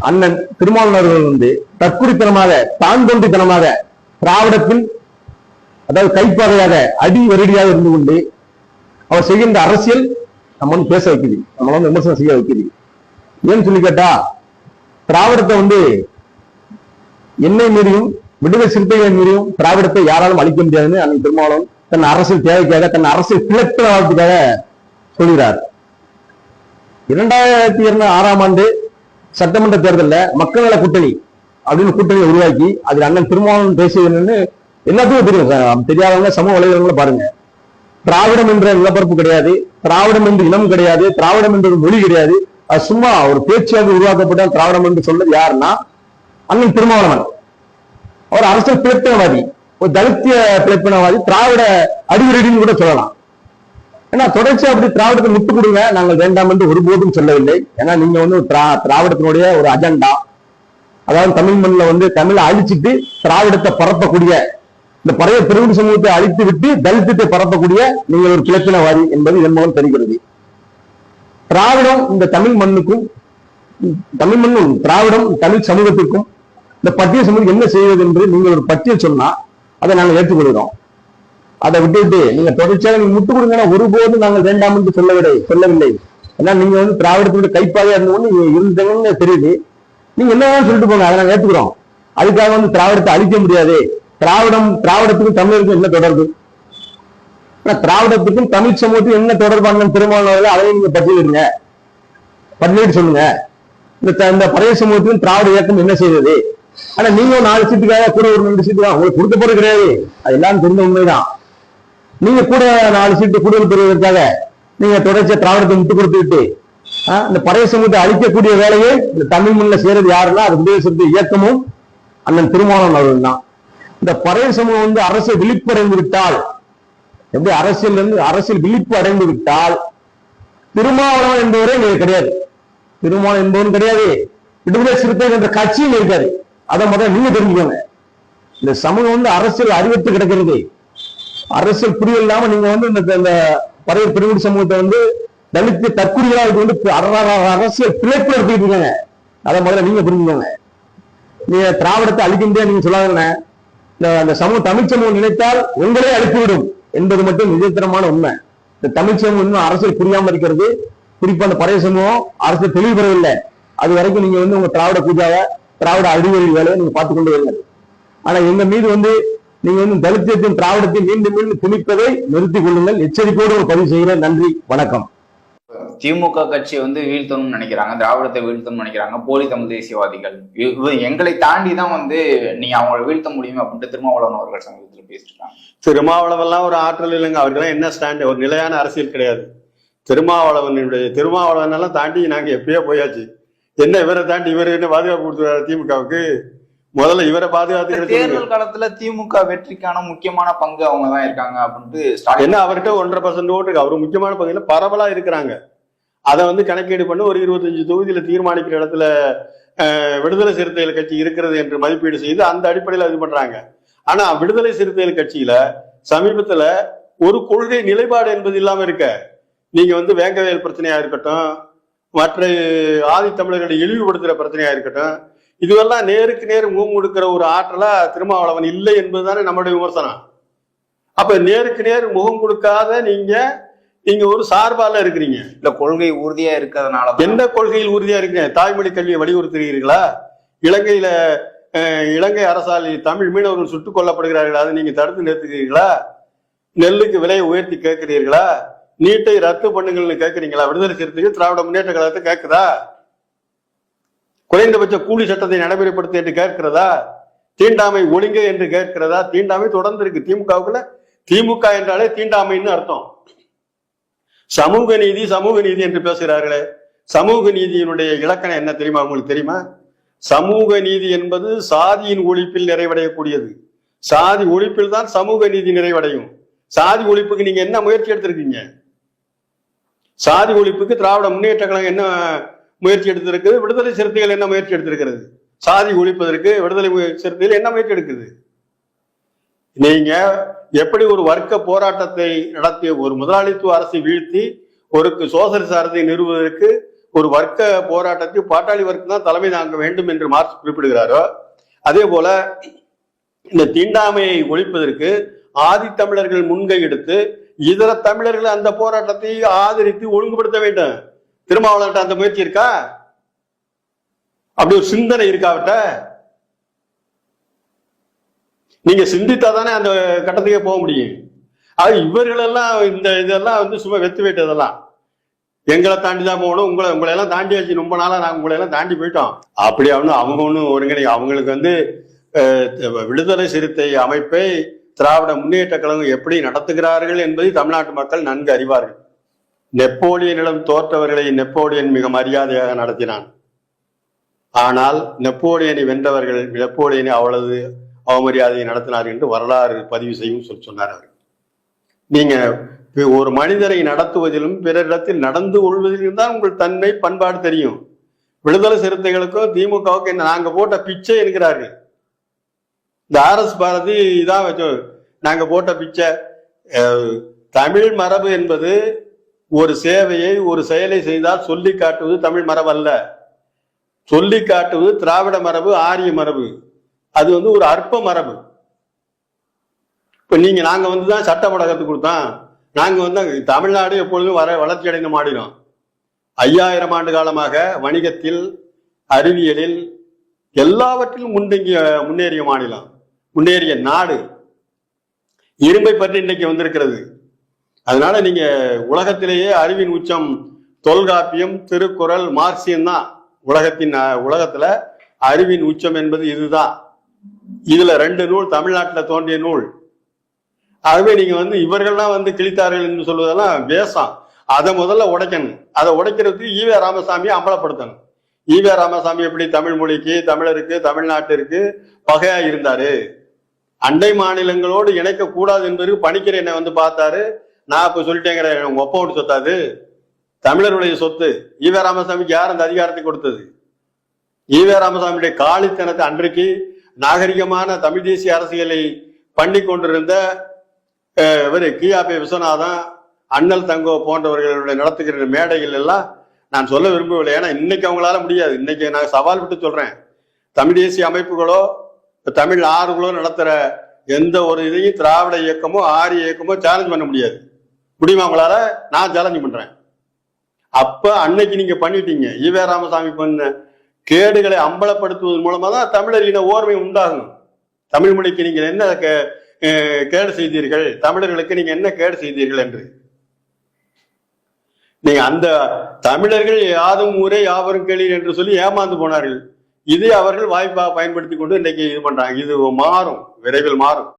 அண்ணன் திருமாவளவர்கள் தற்குறித்தனமாக தான் தோன்றித்தனமாக திராவிடத்தில் அதாவது கைப்பாதையாக அடி வருடியாக இருந்து கொண்டு அவர் செய்கின்ற அரசியல் நம்ம பேச வைக்குது, நம்மள விமர்சனம் செய்ய வைக்குது. ஏன்னு சொல்லி கேட்டா, திராவிடத்தை என்னை மீறியும் விடுதலை சிறுத்தைகளை மீறியும் திராவிடத்தை யாராலும் அழிக்க முடியாதுன்னு அண்ணன் திருமாவளவன் தன் அரசியல் தேவைக்காக தன் அரசியல் கிளர்ச்சிக்காக சொல்கிறார். 2006 சட்டமன்ற தேர்தலில் மக்கள் நல கூட்டணி அப்படின்னு கூட்டணியை உருவாக்கி அதில் அண்ணன் திருமாவளவன் பேசியது என்னன்னு எல்லாத்துக்கும் தெரியும். தெரியாதவங்க சமூக வலைதளங்களை பாருங்க. திராவிடம் என்ற நிலப்பரப்பு கிடையாது, திராவிடம் என்று இனம் கிடையாது, திராவிடம் என்ற மொழி கிடையாது. அது சும்மா ஒரு பேச்சாக உருவாக்கப்பட்ட திராவிடம் என்று சொல்றது யாருன்னா அண்ணன் திருமாவளவன். அவர் அரசியல் பிளப்பினவாதி, ஒரு தலித்திய பிளப்பினவாதி, திராவிட அடிவரடின்னு கூட சொல்லலாம். ஏன்னா தொடர்ச்சி அப்படி திராவிடத்தை முட்டு கொடுங்க, நாங்கள் வேண்டாம் என்று ஒருபோதும் சொல்லவில்லை. ஏன்னா நீங்க திராவிடத்தினுடைய ஒரு அஜெண்டா, அதாவது தமிழ் மண்ணில் தமிழை அழிச்சிட்டு திராவிடத்தை பரப்பக்கூடிய இந்த பழைய பெருங்குடி சமூகத்தை அழித்து விட்டு தலித்தத்தை பரப்பக்கூடிய நீங்கள் ஒரு கிளப்பினவாதி என்பது இதன் மூலம் தெரிகிறது. திராவிடம் இந்த தமிழ் மண்ணுக்கும் திராவிடம் தமிழ் சமூகத்திற்கும் இந்த பட்டியல் சமூகம் என்ன செய்வது என்று நீங்கள் ஒரு பட்டியல் சொன்னா அதை நாங்கள் ஏற்றுக்கொள்கிறோம். அதை விட்டுவிட்டு நீங்க தொடர்ச்சியாக நீங்க முட்டு கொடுங்கன்னா ஒருபோதும் நாங்கள் வேண்டாம் என்று சொல்லவில்லை. ஏன்னா நீங்க திராவிடத்தோட கைப்பாதையா இருந்தவங்க தெரியுது. நீங்க என்ன சொல்லிட்டு போங்க, அதை நாங்கள் ஏற்றுக்கிறோம். அதுக்காக திராவிடத்தை அழிக்க முடியாது. திராவிடத்துக்கும் தமிழருக்கும் என்ன தொடர்பு? திராவிடத்துக்கும் தமிழ் சமூகத்துக்கும் என்ன தொடர்பான திருமாவளவர்கள் அதையும் நீங்க பட்டியலிட்டு சொல்லுங்க. இந்த பழைய சமூகத்துக்கும் திராவிட இயக்கம் என்ன செய்தது? ஆனா நீங்க 4 சீட்டுக்காக கூட ஒரு 2 சீட்டு தான் உங்களுக்கு கொடுக்க போறது கிடையாது. அது எல்லாம் தெரிந்த உண்மைதான். நீங்க கூட 4 சீட்டு கூடுதல் பெறுவதற்காக நீங்க தொடர்ச்சியா திராவிடத்தை முட்டு கொடுத்துட்டு இந்த பழைய சமூகத்தை அழிக்கக்கூடிய வேலையை இந்த தமிழ் மண்ணில் செய்யறது யாருன்னா அது விடுதலை சிறுத்தை இயக்கமும் அண்ணன் திருமாவளவன் அவர்கள் தான். இந்த பழைய சமூகம் அரசியல் விழிப்பு அடைந்து விட்டால், எப்படி அரசியல் விழிப்பு அடைந்து விட்டால் திருமாவளவன் என்பவரே கிடையாது, திருமாவளவன் என்பவரும் கிடையாது, விடுதலை சிறுத்தைகள் என்ற கட்சியும் இருக்காது. அதை முதல்ல நீங்க தெரிஞ்சுக்கோங்க. இந்த சமூகம் அரசியல் அறிவித்து கிடக்கிறது. அரசியல் புரியல் இல்லாம நீங்க இந்த பழைய பெருங்குடி சமூகத்தை தலித்து தற்குறிகளா அரசியல் பிழைப்பு நடத்திட்டு இருக்காங்க. அதை முதல்ல நீங்க புரிஞ்சுக்கோங்க. நீங்க திராவிடத்தை அழிக்க முடியாது நீங்க சொல்லாதுங்க. இந்த தமிழ் சமூகம் நினைத்தால் உங்களே அழித்துவிடும் என்பது மட்டும் நிஜத்தனமான உண்மை. இந்த தமிழ் சமூகம் இன்னும் அரசியல் புரியாம இருக்கிறது. குறிப்பா அந்த பழைய சமூகம் அரசியல் தெளிவு பெறவில்லை. அது வரைக்கும் நீங்க உங்க திராவிட பூஜாவை திராவிட அடிவழி வேலையை நீங்க பார்த்துக் கொண்டு வருங்கள். ஆனா எங்க மீது நீங்க தலித்தியத்தின் திராவிடத்தை மீண்டும் மீண்டும் திணிப்பதை நிறுத்திக் கொள்ளுங்கள். எச்சரிக்கையோடு ஒரு பதிவு செய்கிறேன். நன்றி, வணக்கம். திமுக கட்சி வீழ்த்தணும்னு நினைக்கிறாங்க, திராவிடத்தை வீழ்த்தணும்னு நினைக்கிறாங்க போலி தமிழ் தேசியவாதிகள். எங்களை தாண்டி தான் நீங்க அவங்களை வீழ்த்த முடியும் அப்படின்ட்டு திருமாவளவன் அவர்கள் சமூகத்தில் பேசிருக்காங்க. திருமாவளவன் ஒரு ஆற்றல் இல்லைங்க. அவருக்கெல்லாம் என்ன ஸ்டாண்ட், ஒரு நிலையான அரசியல் கிடையாது. திருமாவளவன் எல்லாம் தாண்டி நாங்க எப்பயோ போயாச்சு. என்ன இவரை தாண்டி இவரு என்ன பாதுகாப்பு கொடுத்துருவாரு திமுகவுக்கு? முதல்ல இவரை பாதுகாத்து தேர்தல் காலத்துல திமுக வெற்றிக்கான முக்கியமான பங்கு அவங்கதான் இருக்காங்க அப்படின்ட்டு என்ன அவர்கிட்ட 1.5% ஓட்டு இருக்கு. அவரு முக்கியமான பங்குல பரவலா இருக்கிறாங்க. அதை கணக்கீடு பண்ணி ஒரு 25 தொகுதியில தீர்மானிக்கிற இடத்துல விடுதலை சிறுத்தைகள் கட்சி இருக்கிறது என்று மதிப்பீடு செய்து அந்த அடிப்படையில இது பண்றாங்க. ஆனா விடுதலை சிறுத்தைகள் கட்சியில சமீபத்துல ஒரு கொள்கை நிலைப்பாடு என்பது இல்லாம இருக்க, நீங்க வேங்கவேல் பிரச்சனையா இருக்கட்டும், மற்ற ஆதி தமிழர்களை இழிவுபடுத்துற பிரச்சனையா இருக்கட்டும், இதுவெல்லாம் நேருக்கு நேர் முகம் கொடுக்கிற ஒரு ஆற்றலா திருமாவளவன் இல்லை என்பதுதானே நம்மளுடைய விமர்சனம். அப்ப நேருக்கு நேர் முகம் கொடுக்காத நீங்க ஒரு சார்பால இருக்கிறீங்க. இல்ல கொள்கை உறுதியா இருக்கிறதுனால எந்த கொள்கையில் உறுதியா இருக்கீங்க? தாய்மொழி கல்வியை வலியுறுத்துகிறீர்களா? இலங்கை அரசால் தமிழ் மீனவர்கள் சுட்டுக் கொல்லப்படுகிறார்கள், அதை நீங்க தடுத்து நிறுத்துகிறீர்களா? நெல்லுக்கு விலையை உயர்த்தி கேட்கிறீர்களா? நீட்டை ரத்து பண்ணுங்கள்னு கேட்கிறீங்களா? விடுதலை சிறுத்தைகள் திராவிட முன்னேற்ற கழகத்தை கேட்குதா? குறைந்தபட்ச கூலி சட்டத்தை நடைமுறைப்படுத்த என்று கேட்கிறதா? தீண்டாமை ஒழுங்கு என்று கேட்கிறதா? தீண்டாமை தொடர்ந்து இருக்கு திமுகவுக்குள்ள. திமுக என்றாலே தீண்டாமைன்னு அர்த்தம். சமூக நீதி என்று பேசுகிறார்களே, சமூக நீதியினுடைய இலக்கணம் என்ன தெரியுமா? உங்களுக்கு தெரியுமா? சமூக நீதி என்பது சாதியின் ஒழிப்பில் நிறைவடையக்கூடியது. சாதி ஒழிப்பில் தான் சமூக நீதி நிறைவடையும். சாதி ஒழிப்புக்கு நீங்க என்ன முயற்சி எடுத்திருக்கீங்க? சாதி ஒழிப்புக்கு திராவிட முன்னேற்ற கழகம் என்ன முயற்சி எடுத்திருக்குது? விடுதலை சிறுத்தைகள் என்ன முயற்சி எடுத்திருக்கிறது? சாதி ஒழிப்பதற்கு விடுதலை சிறுத்தைகள் என்ன முயற்சி எடுக்குது? நீங்க எப்படி ஒரு வர்க்க போராட்டத்தை நடத்திய ஒரு முதலாளித்துவ அரசை வீழ்த்தி ஒரு சோசலிச அரசை நிறுவுவதற்கு ஒரு வர்க்க போராட்டத்தில் பாட்டாளி வர்க்கம் தான் தலைமை தாங்க வேண்டும் என்று மார்க்ஸ் குறிப்பிடுகிறாரோ, அதே போல இந்த தீண்டாமையை ஒழிப்பதற்கு ஆதித்தமிழர்கள் முன்கை எடுத்து இதர தமிழர்கள் அந்த போராட்டத்தை ஆதரித்து ஒழுங்குபடுத்த வேண்டும். திருமாவளவன்ட்ட அந்த முயற்சி இருக்கா? அப்படி ஒரு சிந்தனை இருக்காவிட்ட? நீங்க சிந்தித்தாதானே அந்த கட்டத்துக்கே போக முடியும். அது இவர்களெல்லாம் இந்த இதெல்லாம் வந்து சும்மா வெத்து வைட்டதெல்லாம் எங்களை தாண்டி தான் போகணும், உங்களை எல்லாம் தாண்டி வச்சு ரொம்ப நாளா நாங்கள் உங்களை எல்லாம் தாண்டி போயிட்டோம். அப்படி அவங்க ஒன்றும் ஒருங்கிணை அவங்களுக்கு வந்து விடுதலை சிறுத்தை அமைப்பை திராவிட முன்னேற்ற கழகம் எப்படி நடத்துகிறார்கள் என்பதை தமிழ்நாட்டு மக்கள் நன்கு அறிவார்கள். நெப்போலியனிடம் தோற்றவர்களை நெப்போலியன் மிக மரியாதையாக நடத்தினான். ஆனால் நெப்போலியனை வென்றவர்கள் நெப்போலியனை அவ்வளவு அவமரியாதையை நடத்தினார் என்று வரலாறு பதிவு செய்யும் சொன்னார் அவர். நீங்க ஒரு மனிதரை நடத்துவதிலும் பிறரிடத்தில் நடந்து கொள்வதிலும் தான் உங்கள் தன்மை பண்பாடு தெரியும். விடுதலை சிறுத்தைகளுக்கும் திமுகவுக்கும் நாங்க போட்ட பிச்சை என்கிறார்கள். இந்த RS பாரதி இதான் வச்சோம், நாங்க போட்ட பிச்சை. தமிழ் மரபு என்பது ஒரு சேவையை ஒரு செயலை செய்தால் சொல்லி காட்டுவது தமிழ் மரபு அல்ல. சொல்லி காட்டுவது திராவிட மரபு, ஆரிய மரபு. அது வந்து ஒரு அற்ப மரபு. இப்ப நாங்க வந்துதான் சட்டப்பட கற்றுக் கொடுத்தோம். நாங்க வந்து தமிழ்நாடு எப்பொழுதும் வளர்ச்சி அடைந்த மாநிலம். 5000 ஆண்டு காலமாக வணிகத்தில், அறிவியலில், எல்லாவற்றிலும் முன்னேறிய மாநிலம், முன்னேறிய நாடு. இரும்பை பற்றி இன்னைக்கு வந்திருக்கிறது. அதனால நீங்க உலகத்திலேயே அறிவின் உச்சம் தொல்காப்பியம், திருக்குறள், மார்க்சியம் தான். உலகத்துல அறிவின் உச்சம் என்பது இதுதான். இதுல 2 நூல் தமிழ்நாட்டில் தோன்றிய நூல். ஆகவே நீங்க வந்து இவர்கள்லாம் வந்து கிழித்தார்கள் என்று சொல்வதெல்லாம் வேஷம். அதை முதல்ல உடைக்கணும். அதை உடைக்கிறதுக்கு ஈவே ராமசாமியை அம்பலப்படுத்தணும். ஈவே ராமசாமி எப்படி தமிழ் மொழிக்கு, தமிழருக்கு, தமிழ்நாட்டிற்கு பகையா இருந்தாரு, அண்டை மாநிலங்களோடு இணைக்க கூடாது என்பதற்கு பணிக்கர் என்னை வந்து பார்த்தாரு. நான் இப்ப சொல்லிட்டேங்கிற உங்க ஒப்போடு சொத்தாது தமிழருடைய சொத்து. ஈவே ராமசாமிக்கு யார் அந்த அதிகாரத்தை கொடுத்தது? ஈவே ராமசாமியுடைய காலித்தனத்தை அன்றைக்கு நாகரிகமான தமிழ் தேசிய அரசியலை பண்ணி கொண்டிருந்த கியாபே விஸ்வநாதன், அண்ணல் தங்கோ போன்றவர்களுடைய நடத்துகிற மேடைகள் எல்லாம் நான் சொல்ல விரும்பவில்லை. ஏன்னா இன்னைக்கு அவங்களால முடியாது. இன்னைக்கு நான் சவால் விட்டு சொல்றேன், தமிழ் தேசிய அமைப்புகளோ தமிழ் ஆறுகளோ நடத்துற எந்த ஒரு இதையும் திராவிட இயக்கமோ ஆரிய இயக்கமோ சேலஞ்ச் பண்ண முடியாது. முடியுமா அவங்களால? நான் சேலஞ்ச் பண்றேன். அப்ப அன்னைக்கு நீங்க பண்ணிட்டீங்க. ஈவே ராமசாமி பண்ண கேடுகளை அம்பலப்படுத்துவதன் மூலமா தான் தமிழர் இன ஓர்மை உண்டாகும். தமிழ் மொழிக்கு நீங்க என்ன கேடு செய்தீர்கள், தமிழர்களுக்கு நீங்க என்ன கேடு செய்தீர்கள் என்று நீங்க அந்த தமிழர்கள் யாதும் ஊரே யாவரும் கேளீர் என்று சொல்லி ஏமாந்து போனார்கள். இதை அவர்கள் வாய்ப்பாக பயன்படுத்தி கொண்டு இன்னைக்கு இது பண்றாங்க. இது மாறும், விரைவில் மாறும்.